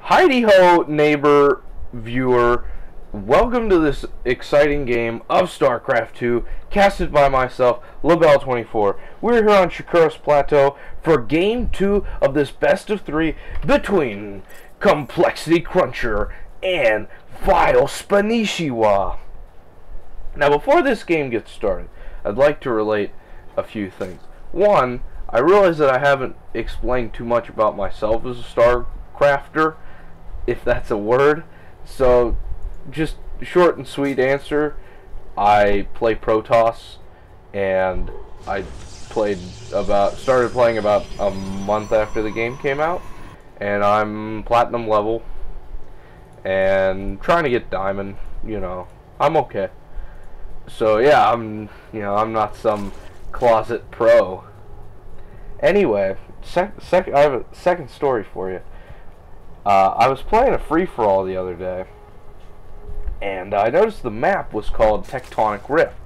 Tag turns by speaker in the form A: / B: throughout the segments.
A: Heidi-ho, neighbor, viewer, welcome to this exciting game of StarCraft 2, casted by myself, LaBelle24. We're here on Shakuros Plateau for Game 2 of this best of 3 between Complexity Cruncher and Vile Spanishiwa. Now, before this game gets started, I'd like to relate a few things. One, I realize that I haven't explained too much about myself as a StarCrafter, if that's a word. So, just short and sweet answer, I play Protoss, and I started playing about a month after the game came out, and I'm platinum level, and trying to get diamond, I'm okay. So yeah, I'm not some closet pro. Anyway, I have a second story for you. I was playing a free-for-all the other day, and I noticed the map was called Tectonic Rift.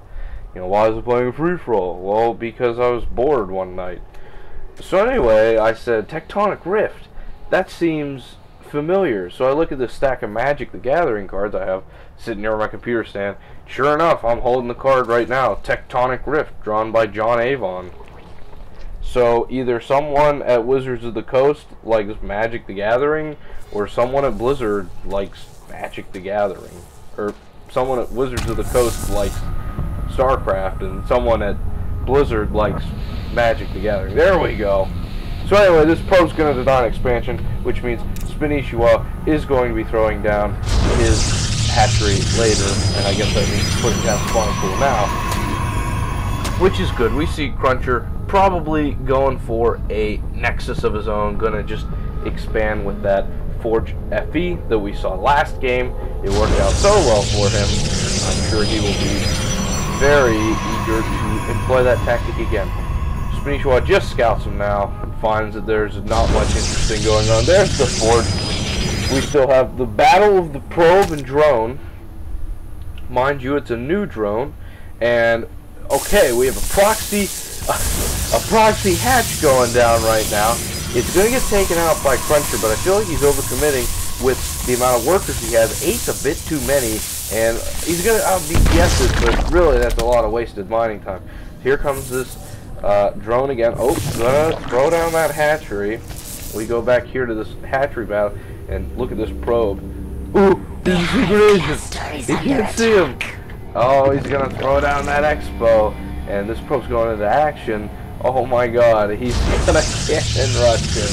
A: Why was I playing a free-for-all? Well, because I was bored one night. So anyway, I said, Tectonic Rift, that seems familiar. So I look at this stack of Magic the Gathering cards I have sitting near my computer stand. Sure enough, I'm holding the card right now, Tectonic Rift, drawn by John Avon. So either someone at Wizards of the Coast likes Magic the Gathering, or someone at Blizzard likes Magic the Gathering. Or someone at Wizards of the Coast likes StarCraft, and someone at Blizzard likes Magic the Gathering. There we go. So anyway, this pro's going to design expansion, which means Spanishiwa is going to be throwing down his hatchery later, and I guess that means putting down spawn pool now, which is good. We see Cruncher probably going for a Nexus of his own, gonna just expand with that Forge FE that we saw last game. It worked out so well for him. I'm sure he will be very eager to employ that tactic again. Spanishiwa just scouts him now and finds that there's not much interesting going on. There's the Forge. We still have the Battle of the Probe and Drone. Mind you, it's a new drone. And, okay, we have a proxy hatch going down right now. It's going to get taken out by Cruncher, but I feel like he's overcommitting with the amount of workers he has. 8's a bit too many, and he's going to out-DPS it, but really that's a lot of wasted mining time. Here comes this drone again. Oh, gonna throw down that hatchery. We go back here to this hatchery battle, and look at this probe. Ooh, this is a secret agent. You can't see him. Oh, he's going to throw down that expo. And this probe's going into action. Oh my god, he's gonna cannon rush him.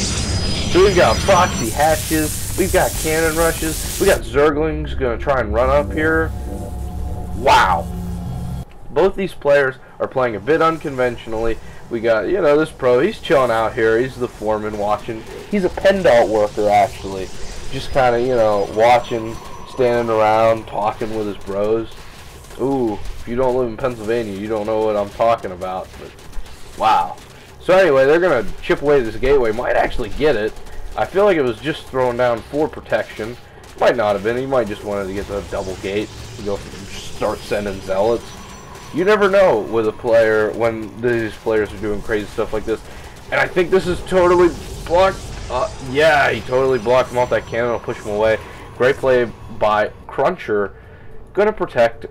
A: So we've got proxy hatches, we've got cannon rushes, we got Zerglings gonna try and run up here. Wow. Both these players are playing a bit unconventionally. We got, this pro, he's chilling out here, he's the foreman watching. He's a Pendalt worker actually. Just kinda, watching, standing around, talking with his bros. Ooh, if you don't live in Pennsylvania, you don't know what I'm talking about, but wow. So anyway, they're going to chip away this gateway. Might actually get it. I feel like it was just thrown down for protection. Might not have been. He might just wanted to get the double gate and go start sending zealots. You never know with a player when these players are doing crazy stuff like this. And I think this is totally blocked. Yeah, he totally blocked him off that cannon. I'll push him away. Great play by Cruncher. Gonna protect.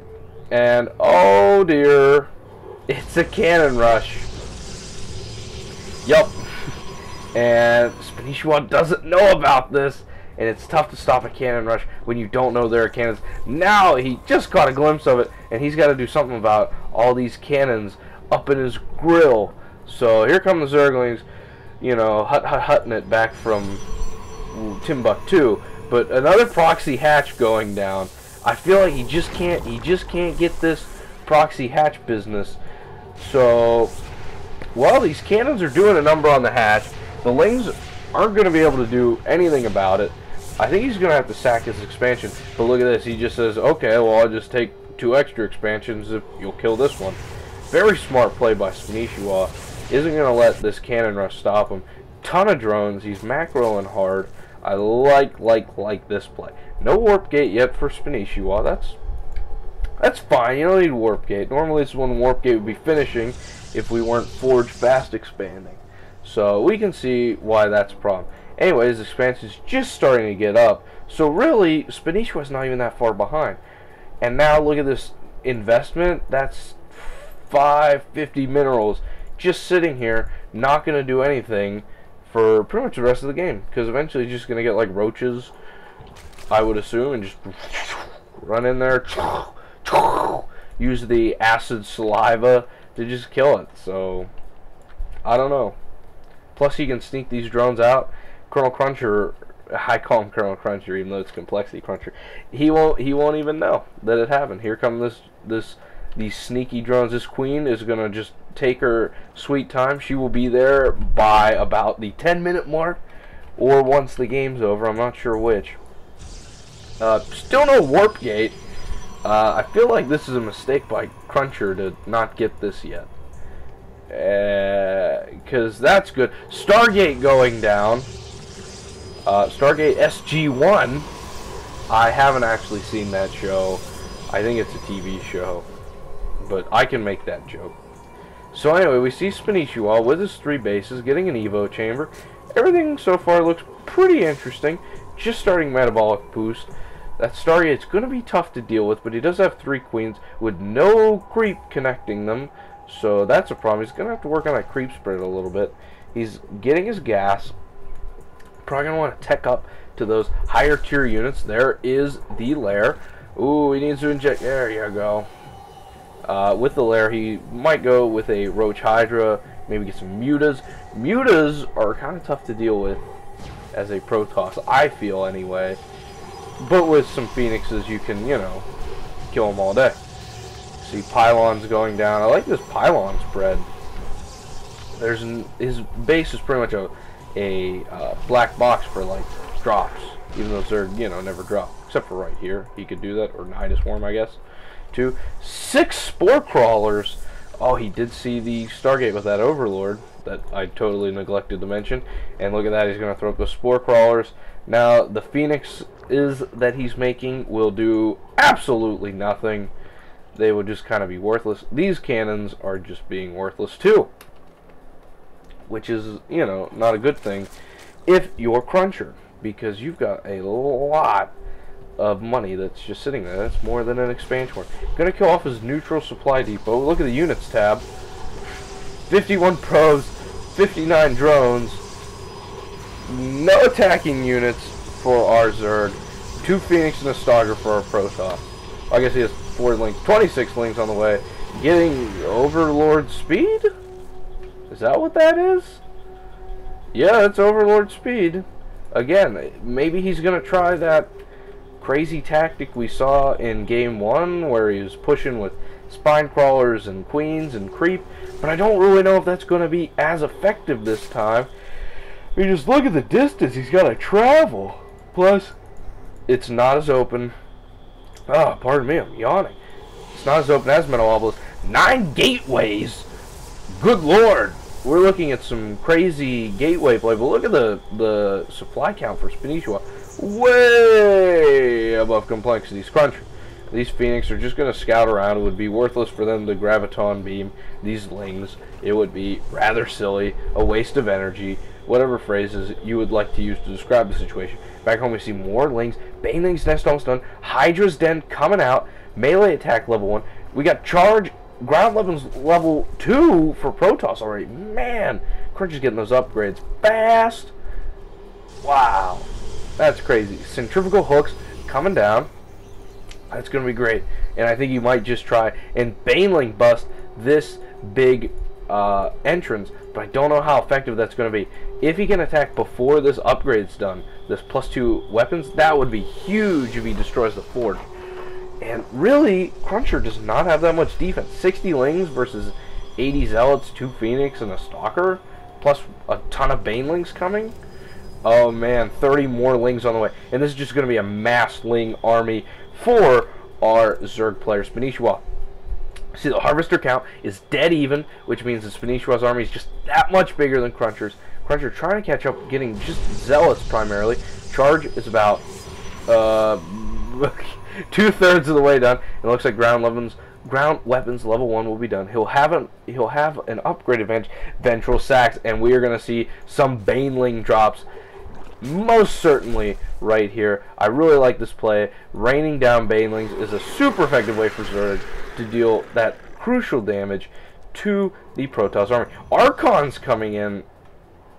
A: And, oh dear, it's a cannon rush. Yup. And Spanishiwa doesn't know about this, and it's tough to stop a cannon rush when you don't know there are cannons. Now he just caught a glimpse of it, and he's got to do something about all these cannons up in his grill. So here come the Zerglings, hutting it back from Timbuktu. But another proxy hatch going down. I feel like he just can't get this proxy hatch business. So, well, these cannons are doing a number on the hatch. The Lings aren't going to be able to do anything about it. I think he's going to have to sack his expansion. But look at this. He just says, okay, well, I'll just take 2 extra expansions if you'll kill this one. Very smart play by Spanishiwa. Isn't going to let this cannon rush stop him. Ton of drones. He's macroing hard. I like this play. No warp gate yet for Spanishiwa. That's fine. You don't need warp gate. Normally this is when warp gate would be finishing if we weren't Forge fast expanding. So we can see why that's a problem. Anyways, expansion's just starting to get up. So really, Spanishiwa's not even that far behind. And now look at this investment. That's 550 minerals just sitting here, not going to do anything for pretty much the rest of the game. Because eventually you're just going to get like roaches, I would assume, and just run in there, use the acid saliva to just kill it. So, I don't know. Plus he can sneak these drones out. Colonel Cruncher, I call him Colonel Cruncher even though it's Complexity Cruncher, he won't even know that it happened. Here come these sneaky drones. This queen is gonna just take her sweet time. She will be there by about the 10-minute mark, or once the game's over. I'm not sure which. Still no warp gate. I feel like this is a mistake by Cruncher to not get this yet. Because that's good. Stargate going down. Stargate SG-1. I haven't actually seen that show. I think it's a TV show. But I can make that joke. So anyway, we see Spanishiwa with his 3 bases, getting an Evo chamber. Everything so far looks pretty interesting. Just starting metabolic boost. That Stargate's going to be tough to deal with, but he does have 3 queens with no creep connecting them. So that's a problem. He's going to have to work on that creep spread a little bit. He's getting his gas. Probably going to want to tech up to those higher tier units. There is the lair. Ooh, he needs to inject. There you go. With the lair, he might go with a Roach Hydra. Maybe get some Mutas. Mutas are kind of tough to deal with as a Protoss, I feel anyway. But with some Phoenixes, you can, you know, kill them all day. See pylons going down. I like this pylon spread. His base is pretty much a black box for like drops, even though they're, you know, never drop, except for right here. He could do that, or Nidus Worm, I guess. 2, 6 spore crawlers. Oh, he did see the Stargate with that Overlord that I totally neglected to mention. And look at that, he's going to throw up the spore crawlers. Now the Phoenix that he's making will do absolutely nothing. They would just kind of be worthless. These cannons are just being worthless too, which is, you know, not a good thing if you're Cruncher, because you've got a lot of money that's just sitting there. That's more than an expansion war. Gonna kill off his neutral supply depot. Look at the units tab. 51 probes, 59 drones, no attacking units for our Zerg, 2 Phoenix and a Stogger for our Protoss. I guess he has 4 links, 26 links on the way. Getting Overlord speed? Is that what that is? Yeah, it's Overlord speed. Again, maybe he's gonna try that crazy tactic we saw in game 1 where he was pushing with spine crawlers and queens and creep, but I don't really know if that's going to be as effective this time. I mean, just look at the distance he's got to travel. Plus, it's not as open. Oh, pardon me, I'm yawning. It's not as open as Metal Obelisk. 9 gateways! Good lord! We're looking at some crazy gateway play, but look at the supply count for Spanishiwa. Way above Complexity's Cruncher. These Phoenix are just going to scout around. It would be worthless for them to Graviton Beam these Lings. It would be rather silly, a waste of energy, whatever phrases you would like to use to describe the situation. Back home we see more Lings. Baneling's Nest almost done. Hydra's Den coming out. Melee attack level 1. We got Charge ground weapons level 2 for Protoss already. Man, Cruncher's getting those upgrades fast. Wow. That's crazy. Centrifugal hooks coming down. That's going to be great. And I think you might just try and Baneling bust this big entrance. But I don't know how effective that's going to be. If he can attack before this upgrade's done, this +2 weapons, that would be huge if he destroys the forge. And really, Cruncher does not have that much defense. 60 Lings versus 80 Zealots, 2 Phoenix, and a Stalker. Plus a ton of Banelings coming. Oh man, 30 more Lings on the way. And this is just going to be a mass Ling army for our Zerg player, Spanishiwa. See, the Harvester count is dead even, which means that Spanishiwa's army is just that much bigger than Cruncher's. Cruncher trying to catch up, getting just Zealots primarily. Charge is about 2/3 of the way done. It looks like ground weapons level 1 will be done. He'll have an upgrade advantage, Ventral Sacks, and we are going to see some Baneling drops. most certainly right here. I really like this play. Raining down banelings is a super effective way for Zerg to deal that crucial damage to the Protoss army. Archons coming in,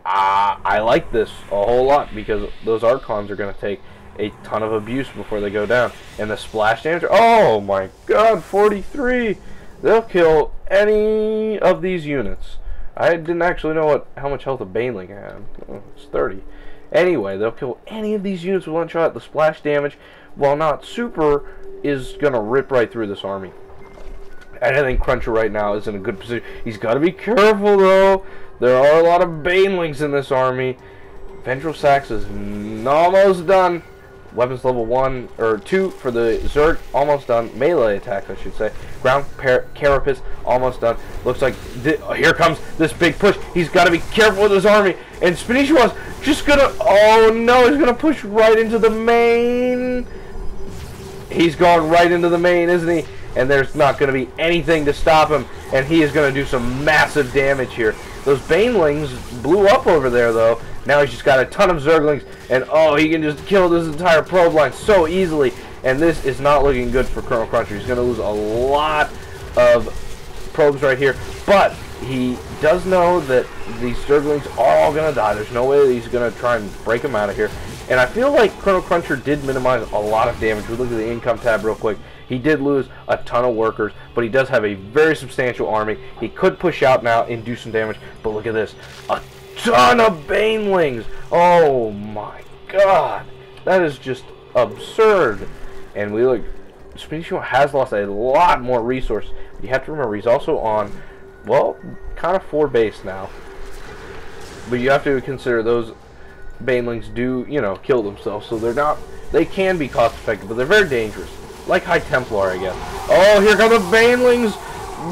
A: I like this a whole lot because those Archons are going to take a ton of abuse before they go down. And the splash damage, oh my god, 43! They'll kill any of these units. I didn't actually know how much health a Baneling had. Oh, it's 30. Anyway, they'll kill any of these units with one shot. The splash damage, while not super, is going to rip right through this army. And I think Cruncher right now is in a good position. He's got to be careful, though. There are a lot of Banelings in this army. Vengeful Sax is almost done. Weapons level 1 or 2 for the Zerg, almost done. Melee attacks, I should say. Ground Carapace, almost done. Looks like here comes this big push. He's got to be careful with his army. And Spanishiwa's just gonna. Oh no, he's gonna push right into the main. He's going right into the main, isn't he? And there's not going to be anything to stop him. And he is going to do some massive damage here. Those Banelings blew up over there, though. Now he's just got a ton of Zerglings. And, oh, he can just kill this entire probe line so easily. And this is not looking good for Colonel Cruncher. He's going to lose a lot of probes right here. But he does know that these Zerglings are all going to die. There's no way that he's going to try and break them out of here. And I feel like Colonel Cruncher did minimize a lot of damage. We look at the income tab real quick. He did lose a ton of workers, but he does have a very substantial army. He could push out now and do some damage, but look at this. A ton of Banelings! Oh my god! That is just absurd. And we look, Spanishiwa has lost a lot more resources. But you have to remember, he's also on, well, kind of 4 base now. But you have to consider those Banelings do, you know, kill themselves, so they're not, they can be cost effective, but they're very dangerous. Like High Templar, I guess. Oh, here come the Banelings!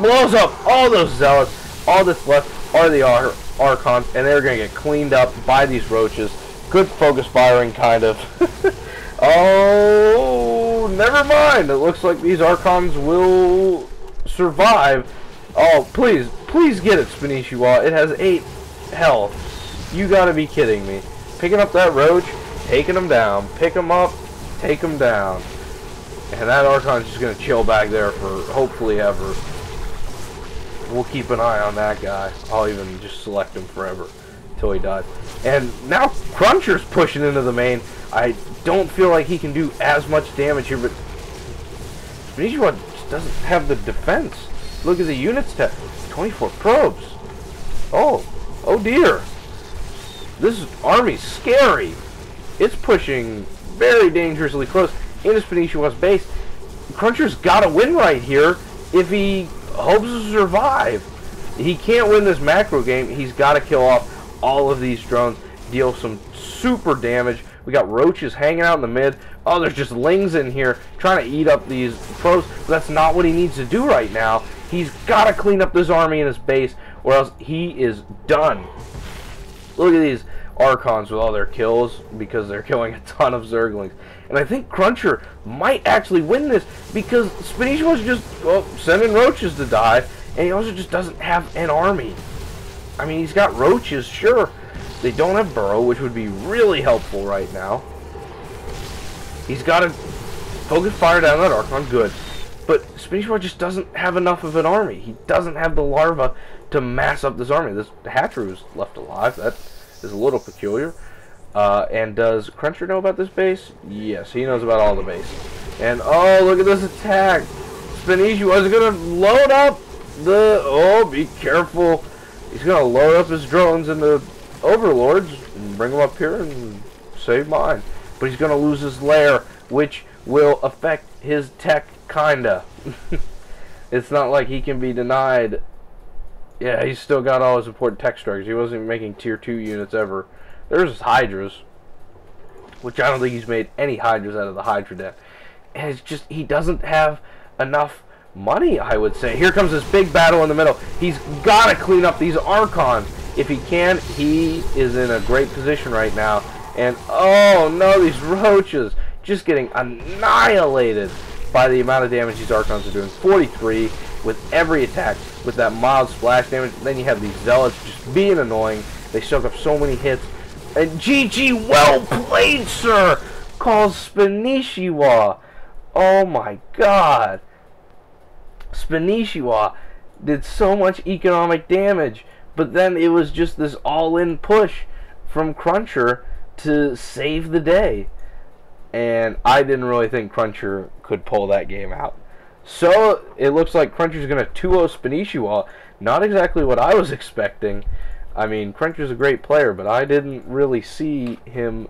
A: Blows up all those Zealots. All that's left are the Archons, and they're going to get cleaned up by these roaches. Good focus firing, kind of. Oh, never mind. It looks like these Archons will survive. Oh, please, please get it, Spanishiwa. It has 8 health. You gotta be kidding me. Picking up that roach, taking them down. Pick them up, take them down. And that Archon's just going to chill back there for hopefully ever. We'll keep an eye on that guy. I'll even just select him forever until he dies. And now Cruncher's pushing into the main. I don't feel like he can do as much damage here, but Spanishiwa just doesn't have the defense. Look at the units tab. 24 probes. Oh dear. This army's scary. It's pushing very dangerously close into Spanishiwa's base. Cruncher's got to win right here if he hopes to survive. He can't win this macro game. He's got to kill off all of these drones, deal some super damage. We got roaches hanging out in the mid. Oh, there's just lings in here trying to eat up these pros. But that's not what he needs to do right now. He's got to clean up this army in his base, or else he is done. Look at these Archons with all their kills because they're killing a ton of Zerglings. And I think Cruncher might actually win this because Spanishiwa's just sending roaches to die, and he also just doesn't have an army. I mean, he's got roaches, sure. They don't have burrow, which would be really helpful right now. He's got to focus fire down that Archon, good. But Spanishiwa just doesn't have enough of an army. He doesn't have the larva to mass up this army. This Hatcheru is left alive. That is a little peculiar. And does Cruncher know about this base? Yes, he knows about all the bases. And oh, look at this attack! Spanishiwa is gonna load up the. Oh, be careful! He's gonna load up his drones into Overlords and bring them up here and save mine. But he's gonna lose his lair, which will affect his tech, kinda. It's not like he can be denied. Yeah, he's still got all his important tech structures. He wasn't even making tier 2 units ever. There's his Hydras, which I don't think he's made any Hydras out of the Hydra Den. And it's just, he doesn't have enough money, I would say. Here comes this big battle in the middle. He's got to clean up these Archons. If he can, he is in a great position right now. And, oh no, these roaches just getting annihilated by the amount of damage these Archons are doing. 43 with every attack with that mild splash damage. Then you have these Zealots just being annoying. They soak up so many hits. And G2, well played, sir, calls Spanishiwa. Oh my god. Spanishiwa did so much economic damage, but then it was just this all-in push from Cruncher to save the day. And I didn't really think Cruncher could pull that game out. So it looks like Cruncher's going to 2-0 Spanishiwa. Not exactly what I was expecting. I mean, Cruncher's a great player, but I didn't really see him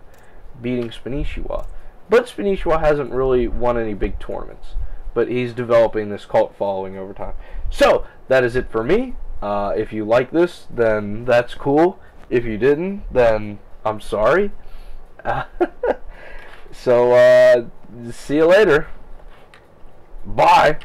A: beating Spanishiwa. But Spanishiwa hasn't really won any big tournaments. But he's developing this cult following over time. So, that is it for me. If you like this, then that's cool. If you didn't, then I'm sorry. So, see you later. Bye.